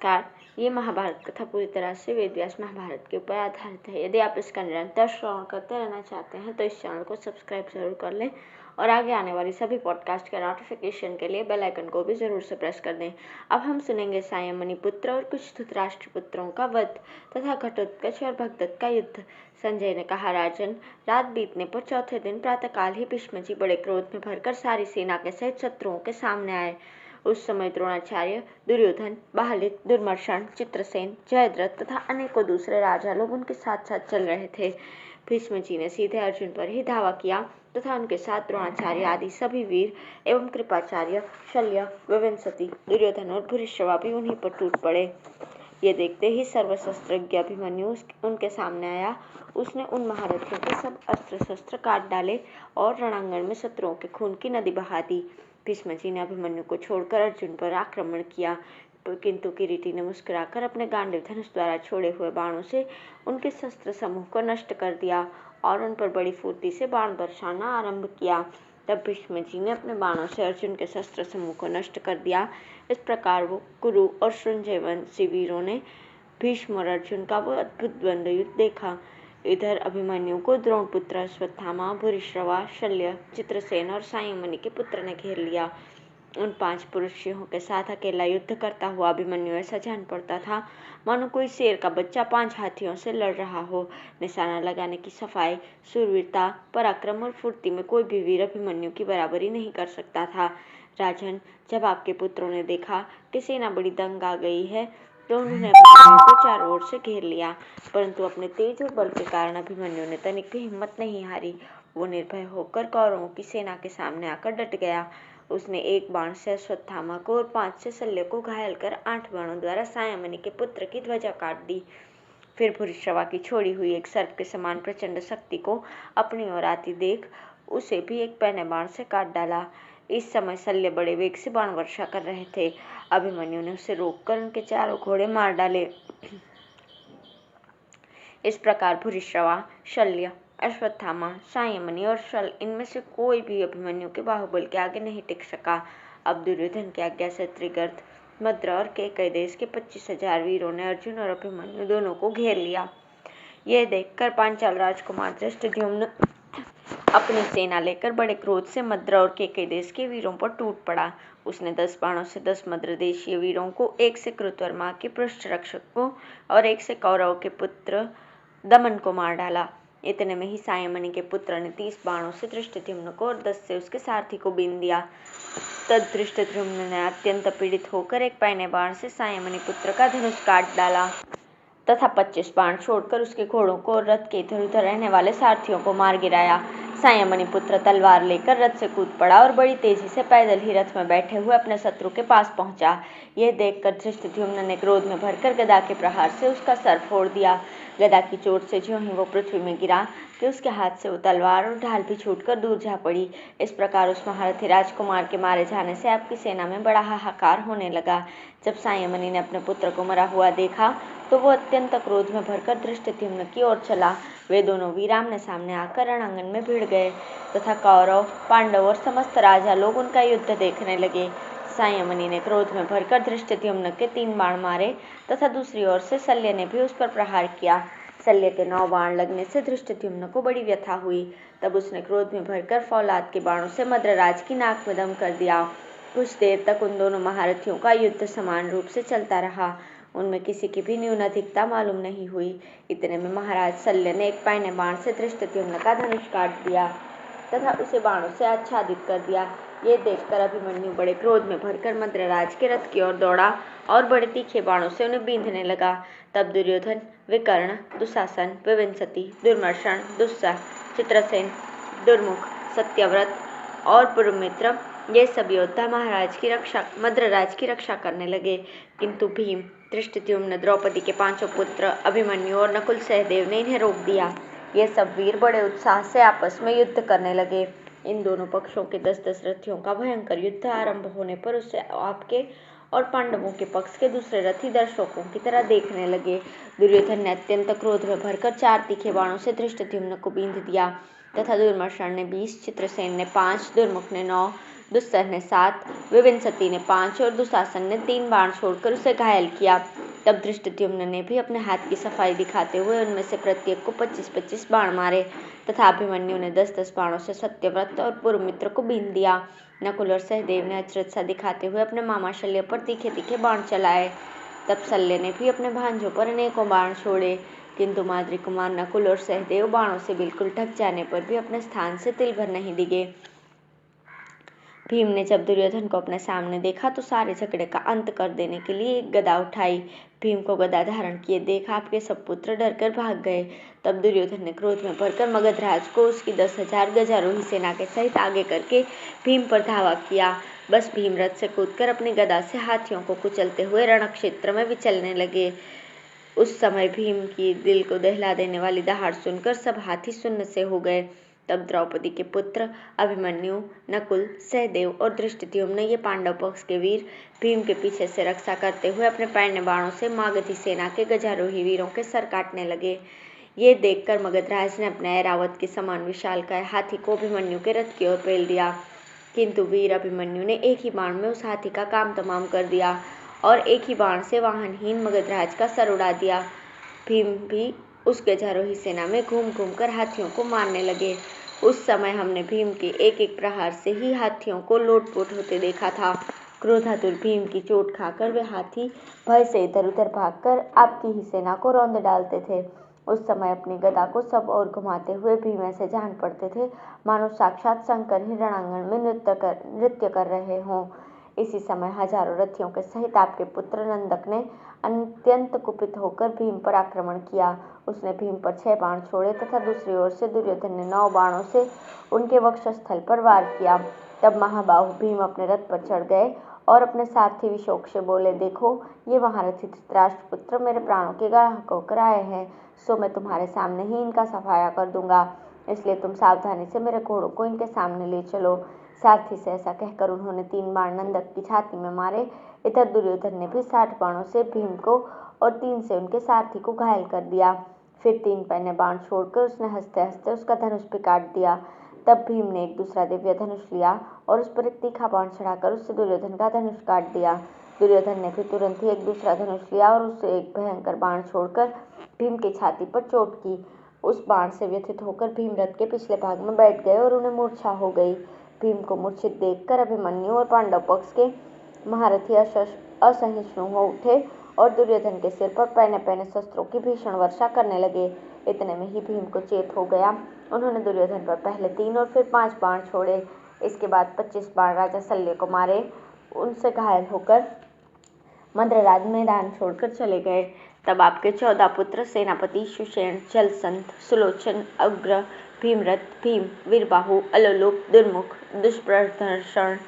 नमस्कार। ये महाभारत कथा पूरी तरह से वेद व्यास महाभारत के ऊपर आधारित है। यदि आप इसका निरंतर श्रवण करते रहना चाहते हैं तो इस चैनल को सब्सक्राइब जरूर कर लें और आगे आने वाली सभी पॉडकास्ट के नोटिफिकेशन के लिए बेल आइकन को भी जरूर से प्रेस कर दें। अब हम सुनेंगे संयमनी पुत्र और कुछ धृतराष्ट्र पुत्रों का वध तथा घटोत्कच और भगदत्त का युद्ध। संजय ने कहा, राजन, रात बीतने पर चौथे दिन प्रातःकाल ही भीष्म जी बड़े क्रोध में भरकर सारी सेना के सहित शत्रुओं के सामने आए। उस समय द्रोणाचार्य, दुर्योधन, बालिक, दुर्मर्शन, चित्रसेन, जयद्रथ तथा अनेकों दूसरे राजा लोग उनके साथ साथ चल रहे थे। भीष्म जी ने सीधे अर्जुन पर ही धावा किया तथा उनके साथ द्रोणाचार्य आदि सभी वीर एवं कृपाचार्य, शल्य, विवंसति, दुर्योधन और भूरिश्रवा भी उन्हीं पर टूट पड़े। ये देखते ही सर्वशस्त्रज्ञ अभिमन्यु उनके सामने आया। उसने उन महारथियों के सब अस्त्र शस्त्र काट डाले और रणांगण में शत्रुओं के खून की नदी बहा दी। भीष्म जी ने अभिमन्यु को छोड़कर अर्जुन पर आक्रमण किया, किंतु किरीटी ने मुस्कुराकर अपने गांडीव धनुष द्वारा छोड़े हुए बाणों से उनके शस्त्र समूह को नष्ट कर दिया और उन पर बड़ी फुर्ती से बाण बरसाना आरंभ किया। तब भीष्म जी ने अपने बाणों से अर्जुन के शस्त्र समूह को नष्ट कर दिया। इस प्रकार वो कुरु और संजय वंशी वीरों ने भीष्म और अर्जुन का वो अद्भुत द्वंद्व युद्ध देखा। इधर अभिमन्यु को द्रोणपुत्र अश्वत्थामा, भूरिश्रवा, शल्य, चित्रसेन और संयमनी के पुत्र ने घेर लिया। उन 5 पुरुष सिंहों के साथ अकेला युद्ध करता हुआ अभिमन्यु ऐसा जान पड़ता था मानो कोई शेर का बच्चा 5 हाथियों से लड़ रहा हो। निशाना लगाने की सफाई, शूरवीरता, पराक्रम और फुर्ती में कोई भी वीर अभिमन्यु की बराबरी नहीं कर सकता था। राजन, जब आपके पुत्रों ने देखा कि सेना बड़ी दंग आ गई है तो उन्होंने अभिमन्यु को चारों ओर से घेर लिया, परंतु अपने तेज और बल के कारण अभिमन्यु ने तनिक भी हिम्मत नहीं हारी। वो निर्भय होकर कौरवों की सेना के सामने आकर डट गया। उसने 1 बाण से अश्वत्थामा को और 5 से शल्य को घायल कर 8 बाणों द्वारा संयमनी के पुत्र की ध्वजा काट दी। फिर भूरिश्रवा की छोड़ी हुई एक सर्प के समान प्रचंड शक्ति को अपनी ओर आती देख उसे भी एक पहने बाण से काट डाला। इस समय शल्य बड़े वेग से बाण वर्षा कर रहे थे। अभिमन्यु ने उसे रोककर उनके चारों घोड़े मार डाले। इस प्रकार भूरिश्रवा, शल्य, अश्वत्थामा, संयमनी और शल इनमें से कोई भी अभिमन्यु के बाहुबल के आगे नहीं टिक सका। अब दुर्योधन की आज्ञा से त्रिगर्त, मद्र और केकई देश के 25,000 वीरों ने अर्जुन और अभिमन्यु दोनों को घेर लिया। यह देखकर पांचाल राजकुमार धृष्टद्युम्न अपनी सेना लेकर बड़े क्रोध से मद्र और केकई देश के वीरों पर टूट पड़ा। उसने 10 बाणों से 10 मद्र देशीय वीरों को, 1 से कृतवर्मा के पृष्ठ रक्षक को और 1 से कौरव के पुत्र दमन को मार डाला। इतने में ही संयमनी के पुत्र ने 30 बाणों से धृष्टद्युम्न को और 10 से उसके सारथी को बीन दिया। तब धृष्टद्युम्न ने अत्यंत पीड़ित होकर एक पहने बाण से संयमनी पुत्र का धनुष काट डाला तथा 25 बाण छोड़कर उसके घोड़ों को और रथ के इधर उधर रहने वाले सारथियों को मार गिराया। संयमनी पुत्र तलवार लेकर रथ से कूद पड़ा और बड़ी तेजी से पैदल ही रथ में बैठे हुए अपने शत्रु के पास पहुंचा। यह देखकर धृष्टद्युम्न ने क्रोध में भरकर गदा के प्रहार से उसका सर फोड़ दिया। गदा की चोट से ज्यों ही वो पृथ्वी में गिरा कि उसके हाथ से वो तलवार और ढाल भी छूटकर दूर जा पड़ी। इस प्रकार उस महारथी राजकुमार के मारे जाने से आपकी सेना में बड़ा हाहाकार होने लगा। जब संयमनी ने अपने पुत्र को मरा हुआ देखा तो वो अत्यंत क्रोध में भरकर धृष्टद्युम्न की ओर चला। वे दोनों वीर आमने सामने आकर रणांगण में भिड़ गए तथा कौरव, पांडव और समस्त राजा लोग उनका युद्ध देखने लगे। संयमनी ने क्रोध में भरकर धृष्टद्युम्न के 3 बाण मारे तथा दूसरी ओर से शल्य ने भी उस पर प्रहार किया। शल्य के 9 बाण लगने से धृष्टद्युम्न को बड़ी व्यथा हुई। तब उसने क्रोध में भरकर फौलाद के बाणों से मद्रराज की नाक में दम कर दिया। कुछ देर तक उन दोनों महारथियों का युद्ध समान रूप से चलता रहा। उनमें किसी की भी न्यून अधिकता मालूम नहीं हुई। इतने में महाराज शल्य ने एक पहने बाण से धृष्टद्युम्न का धनुष काट दिया तथा उसे बाणों से आच्छादित कर दिया। ये देखकर अभिमन्यु बड़े क्रोध में भरकर मद्रराज के रथ की ओर दौड़ा और बड़े तीखे बाणों से उन्हें बींधने लगा। तब दुर्योधन, विकर्ण, दुशासन, विवंसति, दुर्मर्शन, दुस्सह, चित्रसेन, दुर्मुख, सत्यव्रत और पुरुमित्र ये सब योद्धा मद्रराज की रक्षा करने लगे, किंतु भीम, धृष्टद्युम्न, द्रौपदी के 5 पुत्र, अभिमन्यु और नकुल सहदेव ने इन्हें रोक दिया। ये सब वीर बड़े उत्साह से आपस में युद्ध करने लगे। इन दोनों पक्षों के 10-10 रथियों का भयंकर युद्ध आरंभ होने पर उससे आपके और पांडवों के पक्ष के दूसरे रथी दर्शकों की तरह देखने लगे। दुर्योधन ने अत्यंत क्रोध में भरकर 4 तीखे बाणों से धृष्टद्युम्न को बींध दिया तथा दुर्मर्शन ने 20, चित्रसेन ने 5, दुर्मुख ने 9, दुस्सह ने 7, विविंसति ने 5 और दुशासन ने 3 बाण छोड़कर उसे घायल किया। तब धृष्टद्युम्न ने भी अपने हाथ की सफाई दिखाते हुए उनमें से प्रत्येक को 25-25 बाण मारे तथा अभिमन्यु ने 10-10 बाणों से सत्यव्रत और पुरुमित्र को बींध दिया। नकुल और सहदेव ने अचरज सा दिखाते हुए अपने मामा शल्य पर तीखे तीखे बाण चलाए। तब शल्य ने भी अपने भांजों पर अनेकों बाण छोड़े, किंतु माद्री कुमार नकुल और सहदेव बाणों से बिल्कुल ढक जाने पर भी अपने स्थान से तिल भर नहीं डिगे। भीम ने जब दुर्योधन को अपने सामने देखा तो सारे झगड़े का अंत कर देने के लिए एक गदा उठाई। भीम को गदा धारण किए देख आपके सब पुत्र डरकर भाग गए। तब दुर्योधन ने क्रोध में भरकर मगधराज को उसकी 10,000 गजारोही सेना के सहित आगे करके भीम पर धावा किया। बस भीम रथ से कूदकर अपनी गदा से हाथियों को कुचलते हुए रणक्षेत्र में विचलने लगे। उस समय भीम की दिल को दहला देने वाली दहाड़ सुनकर सब हाथी सुन्न से हो गए। तब द्रौपदी के पुत्र अभिमन्यु, नकुल, सहदेव और धृष्टद्युम्न ये पांडव पक्ष के वीर भीम के पीछे से रक्षा करते हुए अपने पैरने बाणों से मागधी सेना के गजारोही वीरों के सर काटने लगे। ये देखकर मगधराज ने अपने ऐरावत के समान विशालकाय हाथी को अभिमन्यु के रथ की ओर पेल दिया, किंतु वीर अभिमन्यु ने एक ही बाण में उस हाथी का काम तमाम कर दिया और एक ही बाण से वाहनहीन मगधराज का सर उड़ा दिया। भीम भी उस गजारोही सेना में घूम घूम कर हाथियों को मारने लगे। उस समय हमने भीम के एक एक प्रहार से ही हाथियों को लोटपोट होते देखा था। क्रोधातुर भीम की चोट खाकर वे हाथी भय से इधर उधर भागकर आपकी ही सेना को रौंद डालते थे। उस समय अपनी गदा को सब ओर घुमाते हुए भीम ऐसे जान पड़ते थे मानो साक्षात शंकर ही रणांगण में नृत्य कर रहे हों। इसी समय हजारों रथियों के सहित आपके पुत्र नंदक ने अत्यंत कुपित होकर भीम पर आक्रमण किया। उसने भीम पर 6 बाण छोड़े तथा दूसरी ओर से दुर्योधन ने 9 बाणों से उनके वक्षस्थल पर वार किया। तब महाबाहु भीम अपने रथ पर चढ़ गए और अपने सारथी विशोक से बोले, देखो ये महारथी धृतराष्ट्र पुत्र मेरे प्राणों के ग्राहक होकर आए हैं, सो मैं तुम्हारे सामने ही इनका सफाया कर दूंगा, इसलिए तुम सावधानी से मेरे घोड़ों को इनके सामने ले चलो। सारथी से ऐसा कहकर उन्होंने 3 बाण नंदक की छाती में मारे। इधर दुर्योधन ने भी 60 बाणों से भीम को और 3 से उनके सारथी को घायल कर दिया। फिर 3 पैने बाण छोड़कर उसने हंसते हंसते उसका धनुष भी काट दिया। तब भीम ने एक दूसरा दिव्य धनुष लिया और उस पर एक तीखा बाण चढ़ाकर उससे दुर्योधन का धनुष काट दिया। दुर्योधन ने भी तुरंत ही एक दूसरा धनुष लिया और उससे एक भयंकर बाण छोड़कर भीम की छाती पर चोट की। उस बाण से व्यथित होकर भीम रथ के पिछले भाग में बैठ गए और उन्हें मूर्छा हो गई। भीम को मूर्छित देखकर अभिमन्यु और पांडव पक्ष के महारथी असहिष्णु हो उठे और दुर्योधन के सिर पर पैने पैने शस्त्रों की भीषण वर्षा करने लगे। इतने में ही भीम को चेत हो गया। उन्होंने दुर्योधन पर पहले 3 और फिर 5 बाण छोड़े। इसके बाद 25 बाण राजा शल्य को मारे। उनसे घायल होकर मद्रराज मैदान छोड़कर चले गए। तब आपके 14 पुत्र सेनापति सुषेण, जलसंध, सुलोचन, उग्र, भीमरथ, भीम, वीरबाहु, अलोलोक, दुर्मुख, दुष्प्रदर्शन,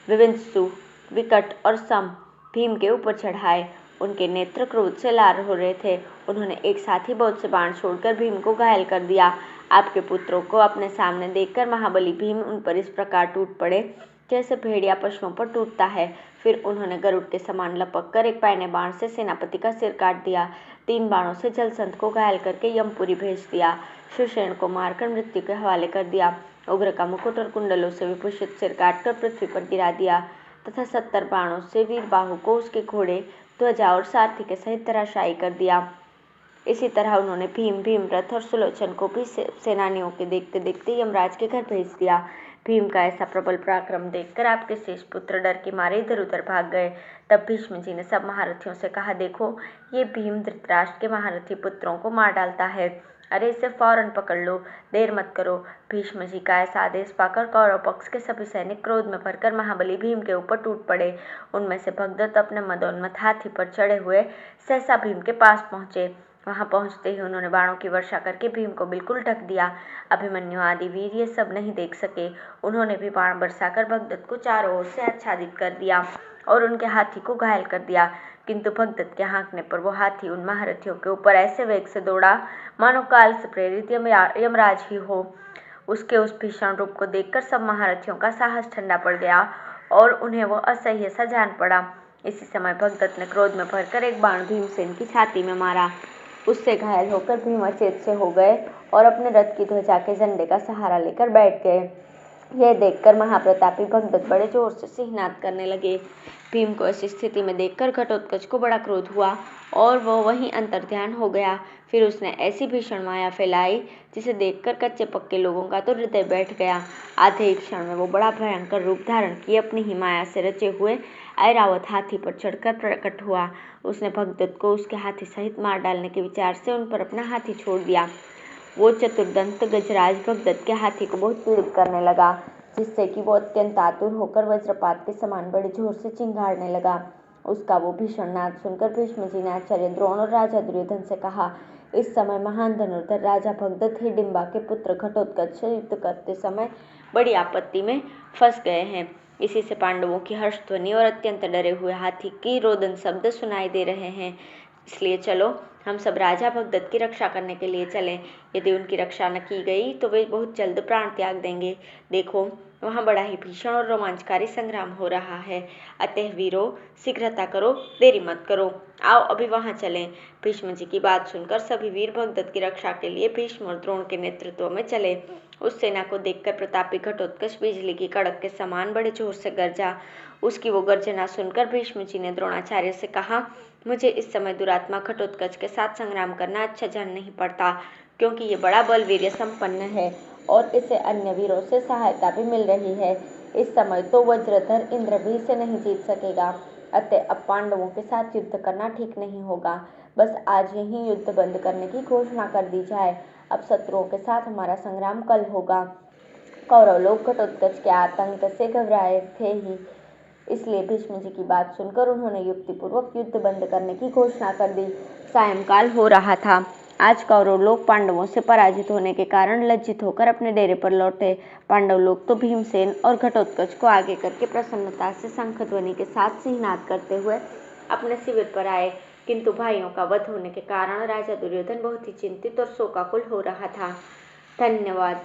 विविंसु, विकट और सम भीम के ऊपर चढ़ाए। उनके नेत्र क्रोध से लाल हो रहे थे। उन्होंने एक साथ ही बहुत से बाण छोड़कर भीम को घायल कर दिया। आपके पुत्रों को अपने सामने देखकर महाबली भीम उन पर इस प्रकार टूट पड़े जैसे भेड़िया पशुओं पर टूटता है। फिर उन्होंने गरुड़ के समान लपक कर एक पैने बाण से सेनापति का सिर काट दिया। 3 बाणों से जलसंध को घायल करके यमपुरी भेज दिया। सुषेण को मारकर मृत्यु के हवाले कर दिया। उग्र का मुकुट और कुंडलों से विभूषित सिर काटकर पृथ्वी पर गिरा दिया तथा 70 बाणों से वीरबाहु को उसके घोड़े, ध्वजा और सारथी के सहित धराशायी कर दिया। इसी तरह उन्होंने भीमरथ और सुलोचन को भी सेनानियों के देखते देखते यमराज के घर भेज दिया। भीम का ऐसा प्रबल पराक्रम देखकर आपके शेष पुत्र डर के मारे इधर उधर भाग गए। तब भीष्म जी ने सब महारथियों से कहा, देखो ये भीम धृतराष्ट्र के महारथी पुत्रों को मार डालता है, अरे इसे फौरन पकड़ लो, देर मत करो। भीष्म जी का ऐसा आदेश पाकर कौरव पक्ष के सभी सैनिक क्रोध में भरकर महाबली भीम के ऊपर टूट पड़े। उनमें से भगदत्त अपने मदोन्मत्त हाथी पर चढ़े हुए सहसा भीम के पास पहुंचे। वहां पहुंचते ही उन्होंने बाणों की वर्षा करके भीम को बिल्कुल ढक दिया। अभिमन्यु आदि वीर ये सब नहीं देख सके। उन्होंने भी बाण बरसाकर भगदत्त को चारों ओर से आच्छादित कर दिया और उनके हाथी को घायल कर दिया, किंतु भगदत्त के हाँकने पर वो हाथी उन महारथियों के ऊपर ऐसे वेग से दौड़ा मानो काल से प्रेरित यमराज ही हो। उसके उस भीषण रूप को देखकर सब महारथियों का साहस ठंडा पड़ गया और उन्हें वो असह्य सा जान पड़ा। इसी समय भगदत्त ने क्रोध में भरकर एक बाण भीमसेन की छाती में मारा। उससे घायल होकर भीम अचेत से हो गए और अपने रथ की ध्वजा के झंडे का सहारा लेकर बैठ गए। यह देखकर महाप्रतापी भगदत्त बड़े जोर से सिंहनाद करने लगे। भीम को ऐसी स्थिति में देखकर घटोत्कच को बड़ा क्रोध हुआ और वह वहीं अंतर्ध्यान हो गया। फिर उसने ऐसी भीषण माया फैलाई जिसे देखकर कच्चे पक्के लोगों का तो हृदय बैठ गया। आधे ही क्षण में वो बड़ा भयंकर रूप धारण किए अपनी ही माया से रचे हुए ऐरावत हाथी पर चढ़कर प्रकट हुआ। उसने भगदत्त को उसके हाथी सहित मार डालने के विचार से उन पर अपना हाथी छोड़ दिया। वो चतुर्दंत गजराज भगदत्त के हाथी को बहुत पीड़ित करने लगा, जिससे कि वो अत्यंत आतुर होकर वज्रपात के समान बड़े जोर से चिंगाड़ने लगा। उसका वो भीषण नाद सुनकर भीष्म जी ने आचार्य द्रोण और राजा दुर्योधन से कहा, इस समय महान धनुर्धर राजा भगदत्त हिडिंबा के पुत्र घटोत्कच से युद्ध करते समय बड़ी आपत्ति में फंस गए हैं। इसी से पांडवों की हर्षध्वनि और अत्यंत डरे हुए हाथी की रोदन शब्द सुनाई दे रहे हैं। इसलिए चलो हम सब राजा भगदत्त की रक्षा करने के लिए चलें। यदि उनकी रक्षा न की गई तो वे बहुत जल्द प्राण त्याग देंगे। देखो वहाँ बड़ा ही भीषण और रोमांचकारी संग्राम हो रहा है। अतः वीरों, शीघ्रता करो, देरी मत करो, आओ अभी वहाँ चलें। भीष्म जी की बात सुनकर सभी वीर भगदत्त की रक्षा के लिए भीष्म और द्रोण के नेतृत्व में चले। उस सेना को देखकर प्रतापी घटोत्कच बिजली की कड़क के समान बड़े जोर से गरजा। उसकी वो गर्जना सुनकर भीष्म जी ने द्रोणाचार्य से कहा, मुझे इस समय दुरात्मा घटोत्कच के साथ संग्राम करना अच्छा जान नहीं पड़ता, क्योंकि ये बड़ा बलवीर्य संपन्न है और इसे अन्य वीरों से सहायता भी मिल रही है। इस समय तो वज्रधर इंद्र भी इसे नहीं जीत सकेगा। अतः अब पांडवों के साथ युद्ध करना ठीक नहीं होगा। बस आज यही युद्ध बंद करने की घोषणा कर दी जाए। अब शत्रुओं के साथ हमारा संग्राम कल होगा। कौरव लोग घटोत्कच के आतंक से घबराए थे ही, इसलिए भीष्म जी की बात सुनकर उन्होंने युक्तिपूर्वक युद्ध बंद करने की घोषणा कर दी। सायंकाल हो रहा था। आज कौरव लोग पांडवों से पराजित होने के कारण लज्जित होकर अपने डेरे पर लौटे। पांडव लोग तो भीमसेन और घटोत्कच को आगे करके प्रसन्नता से शंखध्वनि के साथ सिंहनाद करते हुए अपने शिविर पर आए, किंतु भाइयों का वध होने के कारण राजा दुर्योधन बहुत ही चिंतित और शोकाकुल हो रहा था। धन्यवाद।